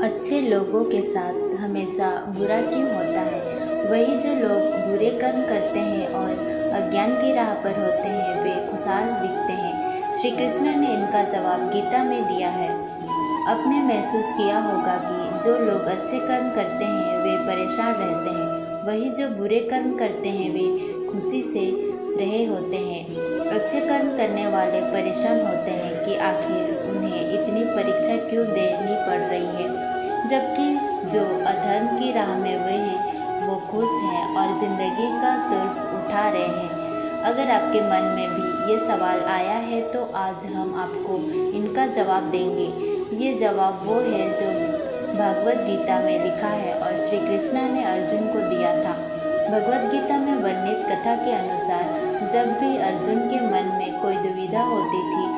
अच्छे लोगों के साथ हमेशा बुरा क्यों होता है? वही जो लोग बुरे कर्म करते हैं और अज्ञान की राह पर होते हैं वे खुशहाल दिखते हैं। श्री कृष्ण ने इनका जवाब गीता में दिया है। आपने महसूस किया होगा कि जो लोग अच्छे कर्म करते हैं वे परेशान रहते हैं, वही जो बुरे कर्म करते हैं वे खुशी से रहे होते हैं। अच्छे कर्म करने वाले परेशान होते हैं कि आखिर उन्हें इतनी परीक्षा क्यों देनी पड़ रही है, जबकि जो अधर्म की राह में वे हैं वो खुश हैं और ज़िंदगी का लुत्फ़ उठा रहे हैं। अगर आपके मन में भी ये सवाल आया है तो आज हम आपको इनका जवाब देंगे। ये जवाब वो है जो भगवद गीता में लिखा है और श्री कृष्ण ने अर्जुन को दिया था। भगवद गीता में वर्णित कथा के अनुसार जब भी अर्जुन के मन में कोई दुविधा होती थी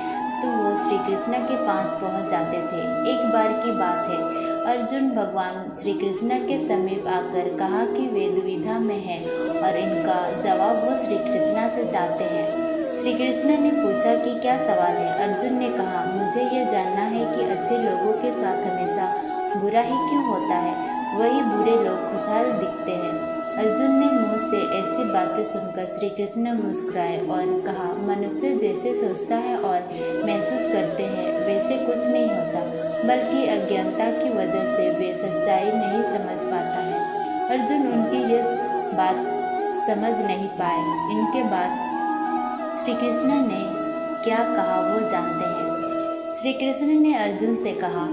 तो वो श्री कृष्ण के पास पहुंच जाते थे। एक बार की बात है, अर्जुन भगवान श्री कृष्ण के समीप आकर कहा कि वे दुविधा में हैं और इनका जवाब वो श्री कृष्ण से चाहते हैं। श्री कृष्ण ने पूछा कि क्या सवाल है? अर्जुन ने कहा, मुझे ये जानना है कि अच्छे लोगों के साथ हमेशा बुरा ही क्यों होता है, वही बुरे लोग खुशहाल दिखते हैं। अर्जुन ने मुँह से ऐसी बातें सुनकर श्री कृष्ण मुस्कुराए और कहा, मनुष्य जैसे सोचता है और महसूस करते हैं वैसे कुछ नहीं होता, बल्कि अज्ञानता की वजह से वे सच्चाई नहीं समझ पाता है। अर्जुन उनकी ये बात समझ नहीं पाए। इनके बाद श्री कृष्ण ने क्या कहा वो जानते हैं। श्री कृष्ण ने अर्जुन से कहा,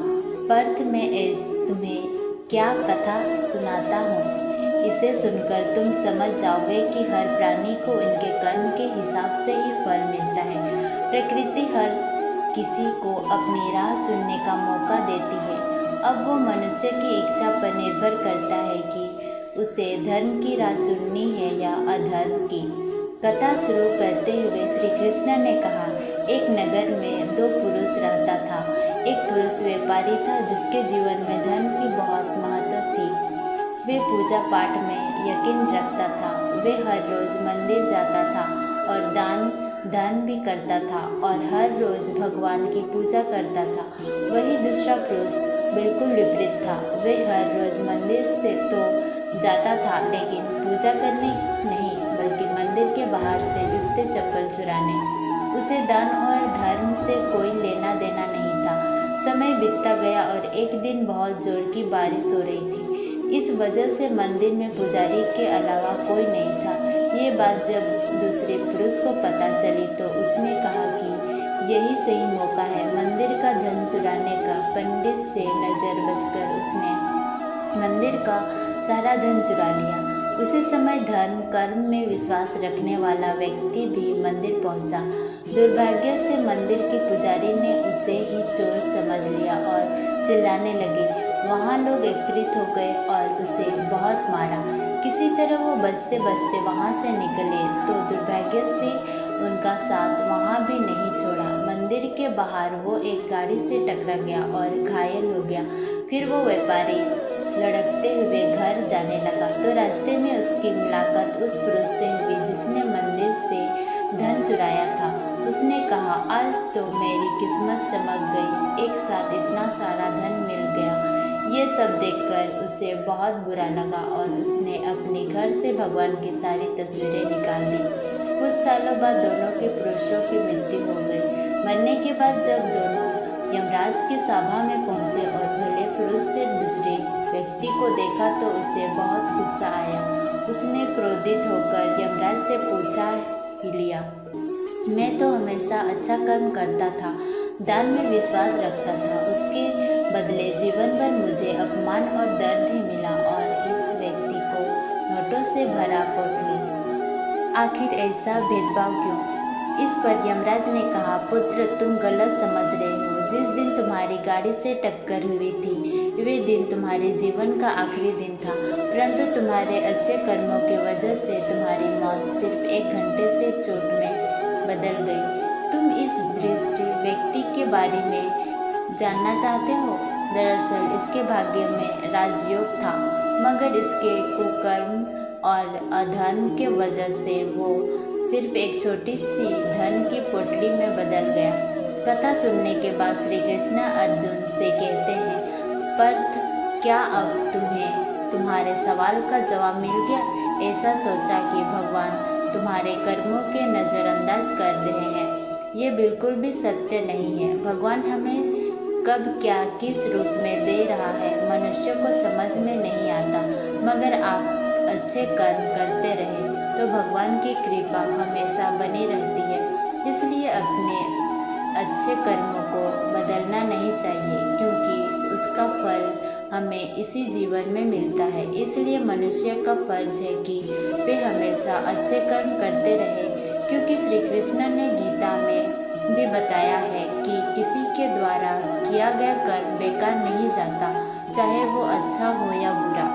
पर्थ में तुम्हें क्या कथा सुनाता हूँ, इसे सुनकर तुम समझ जाओगे कि हर प्राणी को उनके कर्म के हिसाब से ही फल मिलता है। प्रकृति हर किसी को अपनी राह चुनने का मौका देती है। अब वो मनुष्य की इच्छा पर निर्भर करता है कि उसे धर्म की राह चुननी है या अधर्म की। कथा शुरू करते हुए श्री कृष्ण ने कहा, एक नगर में दो पुरुष रहता था। एक पुरुष व्यापारी था जिसके जीवन में धन की बहुत महत्व थी। वे पूजा पाठ में यकीन रखता था। वे हर रोज़ मंदिर जाता था और दान भी करता था और हर रोज़ भगवान की पूजा करता था। वही दूसरा पुरुष बिल्कुल विपरीत था। वे हर रोज़ मंदिर से तो जाता था लेकिन पूजा करने नहीं, बल्कि मंदिर के बाहर से जूते चप्पल चुराने। उसे दान और धर्म से कोई लेना देना नहीं था। समय बीतता गया और एक दिन बहुत जोर की बारिश हो रही थी। इस वजह से मंदिर में पुजारी के अलावा कोई नहीं था। ये बात जब दूसरे पुरुष को पता चली तो उसने कहा कि यही सही मौका है मंदिर का धन चुराने का। पंडित से नज़र बचकर उसने मंदिर का सारा धन चुरा लिया। उसी समय धर्म कर्म में विश्वास रखने वाला व्यक्ति भी मंदिर पहुंचा। दुर्भाग्य से मंदिर के पुजारी ने उसे ही चोर समझ लिया और चिल्लाने लगे। वहाँ लोग एकत्रित हो गए और उसे बहुत मारा। किसी तरह वो बचते बचते वहाँ से निकले तो दुर्भाग्य से उनका साथ वहाँ भी नहीं छोड़ा। मंदिर के बाहर वो एक गाड़ी से टकरा गया और घायल हो गया। फिर वो व्यापारी लड़कते हुए घर जाने लगा तो रास्ते में उसकी मुलाकात उस पुरुष से हुई जिसने मंदिर से धन चुराया था। उसने कहा, आज तो मेरी किस्मत चमक गई, एक साथ इतना सारा धन मिल गया। ये सब देखकर उसे बहुत बुरा लगा और उसने अपने घर से भगवान की सारी तस्वीरें निकाल दी। कुछ सालों बाद दोनों के पुरुषों की मृत्यु हो गई। मरने के बाद जब दोनों यमराज की सभा में पहुंचे और भले पुरुष से दूसरे व्यक्ति को देखा तो उसे बहुत गुस्सा आया। उसने क्रोधित होकर यमराज से पूछा ही लिया, मैं तो हमेशा अच्छा कर्म करता था, दान में विश्वास रखता था, उसके बदले जीवन भर मुझे अपमान और दर्द ही मिला और इस व्यक्ति को नोटों से भरा पोटली। आखिर ऐसा भेदभाव क्यों? इस पर यमराज ने कहा, पुत्र तुम गलत समझ रहे हो। जिस दिन तुम्हारी गाड़ी से टक्कर हुई थी वे दिन तुम्हारे जीवन का आखिरी दिन था, परंतु तुम्हारे अच्छे कर्मों की वजह से तुम्हारी मौत सिर्फ 1 घंटे से चोट में बदल गई। तुम इस दृष्टि व्यक्ति के बारे में जानना चाहते हो? दरअसल इसके भाग्य में राजयोग था, मगर इसके कुकर्म और अधर्म के वजह से वो सिर्फ एक छोटी सी धन की पोटली में बदल गया। कथा सुनने के बाद श्री कृष्ण अर्जुन से कहते हैं, पर्थ, क्या अब तुम्हें तुम्हारे सवाल का जवाब मिल गया? ऐसा सोचा कि भगवान तुम्हारे कर्मों के नज़रअंदाज कर रहे हैं। ये बिल्कुल भी सत्य नहीं है। भगवान हमें कब क्या किस रूप में दे रहा है मनुष्य को समझ में नहीं आता, मगर आप अच्छे कर्म करते रहे तो भगवान की कृपा हमेशा बनी रहती है। इसलिए अपने अच्छे कर्मों को बदलना नहीं चाहिए, क्योंकि उसका फल हमें इसी जीवन में मिलता है। इसलिए मनुष्य का फर्ज है कि वे हमेशा अच्छे कर्म करते रहे, क्योंकि श्री कृष्ण ने गीता में भी बताया है कि किसी के द्वारा किया गया कर्म बेकार नहीं जाता, चाहे वो अच्छा हो या बुरा।